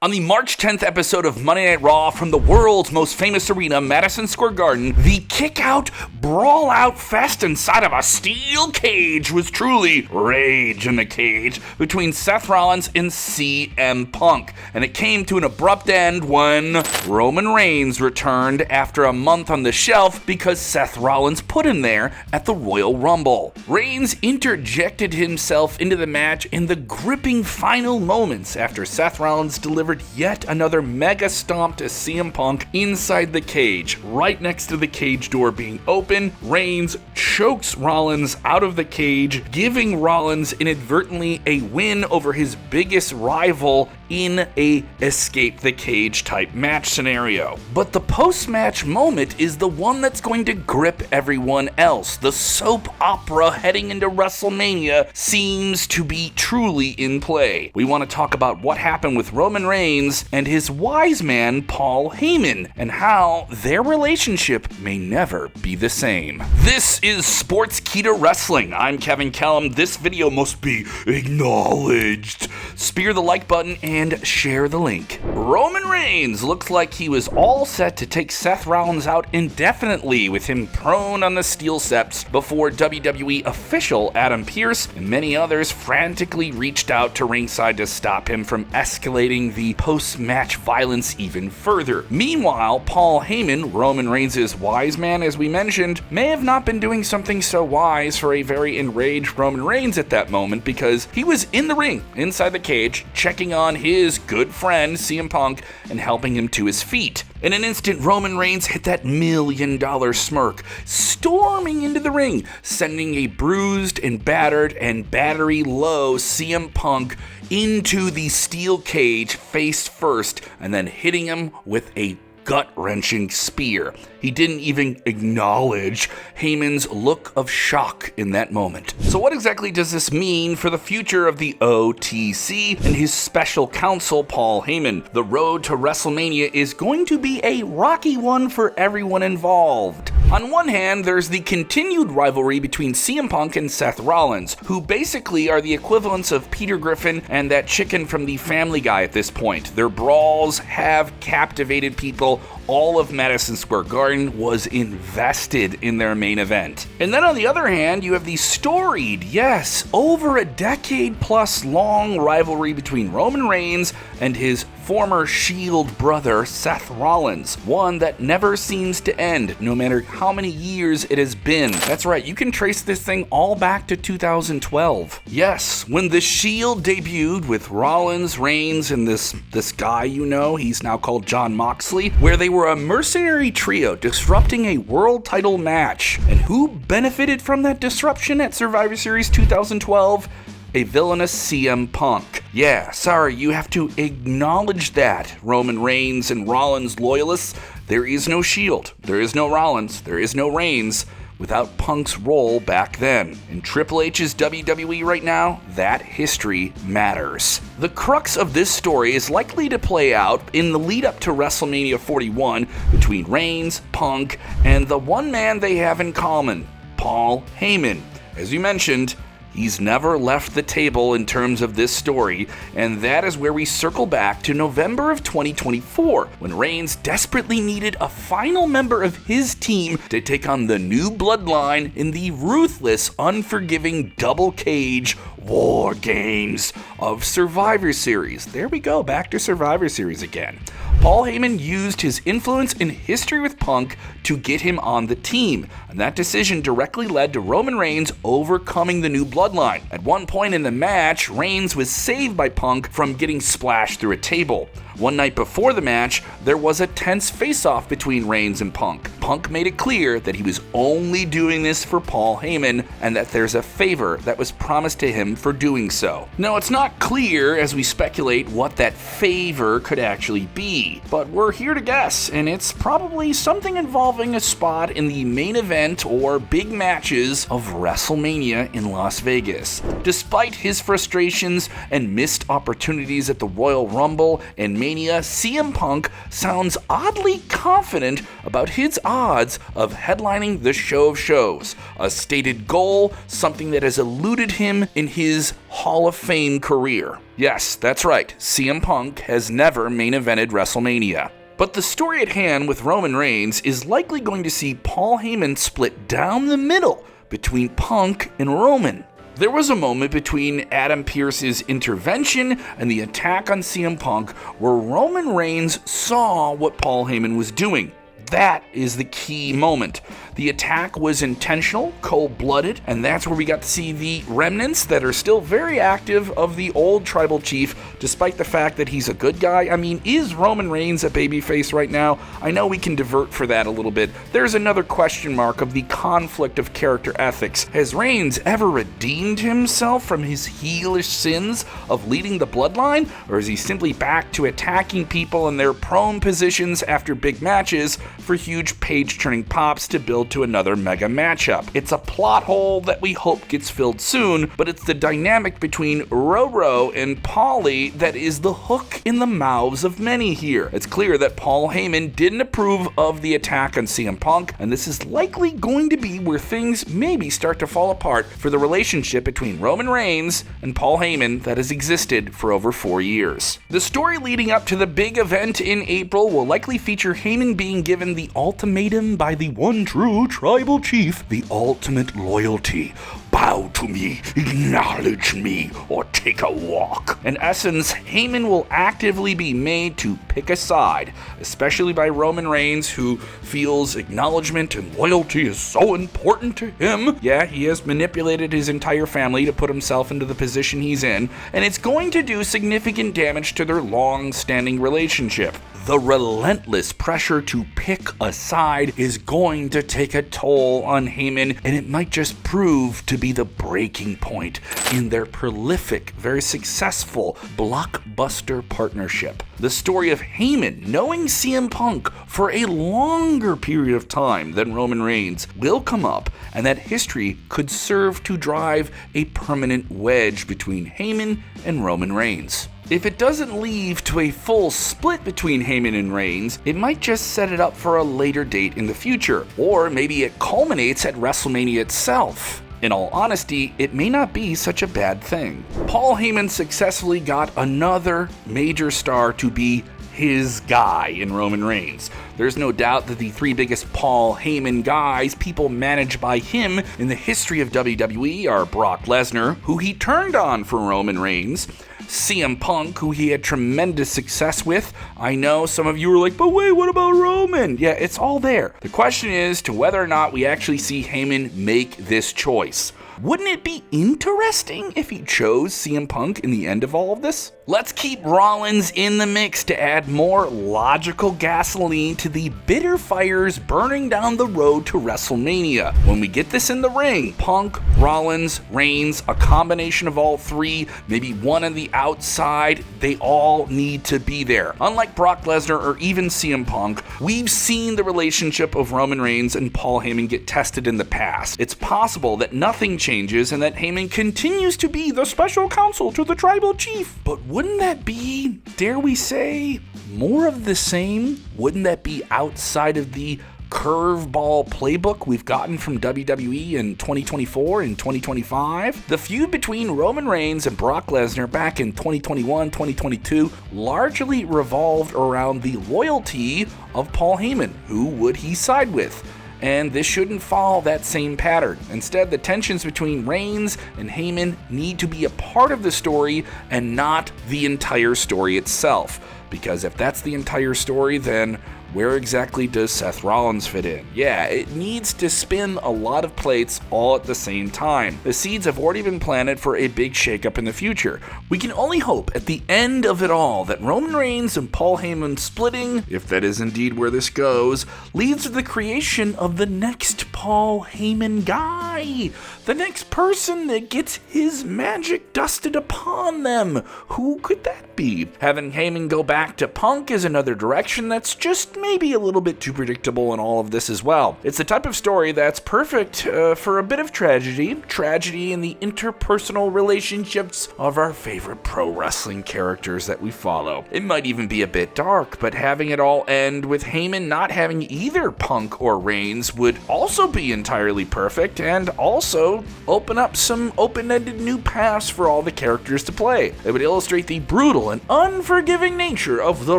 On the March 10th episode of Monday Night Raw from the world's most famous arena, Madison Square Garden, the kick-out, brawl-out fest inside of a steel cage was truly rage in the cage between Seth Rollins and CM Punk. And it came to an abrupt end when Roman Reigns returned after a month on the shelf because Seth Rollins put him there at the Royal Rumble. Reigns interjected himself into the match in the gripping final moments after Seth Rollins delivered yet another mega stomp to CM Punk inside the cage. Right next to the cage door being open, Reigns chokes Rollins out of the cage, giving Rollins inadvertently a win over his biggest rival in a escape the cage type match scenario. But the post-match moment is the one that's going to grip everyone else. The soap opera heading into WrestleMania seems to be truly in play. We want to talk about what happened with Roman Reigns and his wise man Paul Heyman and how their relationship may never be the same. This is Sportskeeda Wrestling. I'm Kevin Kellum. This video must be acknowledged. Spear the like button and share the link. Roman Reigns looks like he was all set to take Seth Rollins out indefinitely with him prone on the steel steps before WWE official Adam Pearce and many others frantically reached out to ringside to stop him from escalating the post-match violence even further. Meanwhile, Paul Heyman, Roman Reigns' wise man as we mentioned, may have not been doing something so wise for a very enraged Roman Reigns at that moment because he was in the ring, inside the cage, checking on his good friend CM Punk and helping him to his feet. In an instant, Roman Reigns hit that $1 million smirk, storming into the ring, sending a bruised and battered and battery low CM Punk into the steel cage face first and then hitting him with a gut-wrenching spear. He didn't even acknowledge Heyman's look of shock in that moment. So what exactly does this mean for the future of the OTC and his special counsel, Paul Heyman? The road to WrestleMania is going to be a rocky one for everyone involved. On one hand, there's the continued rivalry between CM Punk and Seth Rollins, who basically are the equivalents of Peter Griffin and that chicken from the Family Guy at this point. Their brawls have captivated people. All of Madison Square Garden was invested in their main event. And then on the other hand, you have the storied, yes, over a decade plus long rivalry between Roman Reigns and his former Shield brother, Seth Rollins. One that never seems to end, no matter how many years it has been. That's right, you can trace this thing all back to 2012. Yes, when the Shield debuted with Rollins, Reigns, and this guy you know, he's now called Jon Moxley, where they were a mercenary trio disrupting a world title match. And who benefited from that disruption at Survivor Series 2012? A villainous CM Punk. Yeah, sorry, you have to acknowledge that, Roman Reigns and Rollins loyalists. There is no Shield, there is no Rollins, there is no Reigns without Punk's role back then. In Triple H's WWE right now, that history matters. The crux of this story is likely to play out in the lead up to WrestleMania 41 between Reigns, Punk, and the one man they have in common, Paul Heyman. As you mentioned, he's never left the table in terms of this story, and that is where we circle back to November of 2024, when Reigns desperately needed a final member of his team to take on the new bloodline in the ruthless, unforgiving double cage War Games of Survivor Series. There we go, back to Survivor Series again. Paul Heyman used his influence in history with Punk to get him on the team, and that decision directly led to Roman Reigns overcoming the new bloodline. At one point in the match, Reigns was saved by Punk from getting splashed through a table. One night before the match, there was a tense face-off between Reigns and Punk. Punk made it clear that he was only doing this for Paul Heyman and that there's a favor that was promised to him for doing so. Now, it's not clear as we speculate what that favor could actually be, but we're here to guess, and it's probably something involving a spot in the main event or big matches of WrestleMania in Las Vegas. Despite his frustrations and missed opportunities at the Royal Rumble and Mania, CM Punk sounds oddly confident about his odds of headlining the show of shows, a stated goal, something that has eluded him in his Hall of Fame career. Yes, that's right, CM Punk has never main evented WrestleMania. But the story at hand with Roman Reigns is likely going to see Paul Heyman split down the middle between Punk and Roman. There was a moment between Adam Pearce's intervention and the attack on CM Punk where Roman Reigns saw what Paul Heyman was doing. That is the key moment. The attack was intentional, cold-blooded, and that's where we got to see the remnants that are still very active of the old tribal chief, despite the fact that he's a good guy. I mean, is Roman Reigns a babyface right now? I know we can divert for that a little bit. There's another question mark of the conflict of character ethics. Has Reigns ever redeemed himself from his heelish sins of leading the bloodline? Or is he simply back to attacking people in their prone positions after big matches for huge page-turning pops to build to another mega matchup? It's a plot hole that we hope gets filled soon, but it's the dynamic between Roro and Paulie that is the hook in the mouths of many here. It's clear that Paul Heyman didn't approve of the attack on CM Punk, and this is likely going to be where things maybe start to fall apart for the relationship between Roman Reigns and Paul Heyman that has existed for over 4 years. The story leading up to the big event in April will likely feature Heyman being given the ultimatum by the one true tribal chief, the ultimate loyalty. Bow to me, acknowledge me, or take a walk. In essence, Heyman will actively be made to pick a side, especially by Roman Reigns, who feels acknowledgement and loyalty is so important to him. Yeah, he has manipulated his entire family to put himself into the position he's in, and it's going to do significant damage to their long-standing relationship. The relentless pressure to pick a side is going to take a toll on Heyman, and it might just prove to be the breaking point in their prolific, very successful blockbuster partnership. The story of Heyman knowing CM Punk for a longer period of time than Roman Reigns will come up, and that history could serve to drive a permanent wedge between Heyman and Roman Reigns. If it doesn't lead to a full split between Heyman and Reigns, it might just set it up for a later date in the future, or maybe it culminates at WrestleMania itself. In all honesty, it may not be such a bad thing. Paul Heyman successfully got another major star to be his guy in Roman Reigns. There's no doubt that the three biggest Paul Heyman guys, people managed by him in the history of WWE, are Brock Lesnar, who he turned on for Roman Reigns, CM Punk, who he had tremendous success with. I know some of you are like, but wait, what about Roman? Yeah, it's all there. The question is to whether or not we actually see Heyman make this choice. Wouldn't it be interesting if he chose CM Punk in the end of all of this? Let's keep Rollins in the mix to add more logical gasoline to the bitter fires burning down the road to WrestleMania. When we get this in the ring, Punk, Rollins, Reigns, a combination of all three, maybe one on the outside, they all need to be there. Unlike Brock Lesnar or even CM Punk, we've seen the relationship of Roman Reigns and Paul Heyman get tested in the past. It's possible that nothing changes and that Heyman continues to be the special counsel to the tribal chief. But wouldn't that be, dare we say, more of the same? Wouldn't that be outside of the curveball playbook we've gotten from WWE in 2024 and 2025? The feud between Roman Reigns and Brock Lesnar back in 2021, 2022 largely revolved around the loyalty of Paul Heyman. Who would he side with? And this shouldn't follow that same pattern. Instead, the tensions between Reigns and Heyman need to be a part of the story and not the entire story itself. Because if that's the entire story, then where exactly does Seth Rollins fit in? Yeah, it needs to spin a lot of plates all at the same time. The seeds have already been planted for a big shakeup in the future. We can only hope at the end of it all that Roman Reigns and Paul Heyman splitting, if that is indeed where this goes, leads to the creation of the next Paul Heyman guy. The next person that gets his magic dusted upon them. Who could that be? Having Heyman go back to Punk is another direction that's just maybe a little bit too predictable in all of this as well. It's the type of story that's perfect for a bit of tragedy in the interpersonal relationships of our favorite pro wrestling characters that we follow. It might even be a bit dark, but having it all end with Heyman not having either Punk or Reigns would also be entirely perfect, and also open up some open-ended new paths for all the characters to play. It would illustrate the brutal and unforgiving nature of the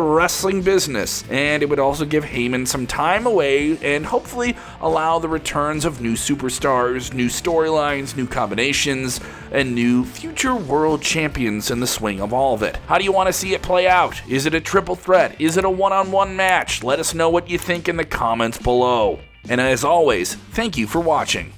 wrestling business, and it would also give Heyman some time away and hopefully allow the returns of new superstars, new storylines, new combinations, and new future world champions in the swing of all of it. How do you want to see it play out? Is it a triple threat? Is it a one-on-one match? Let us know what you think in the comments below. And as always, thank you for watching.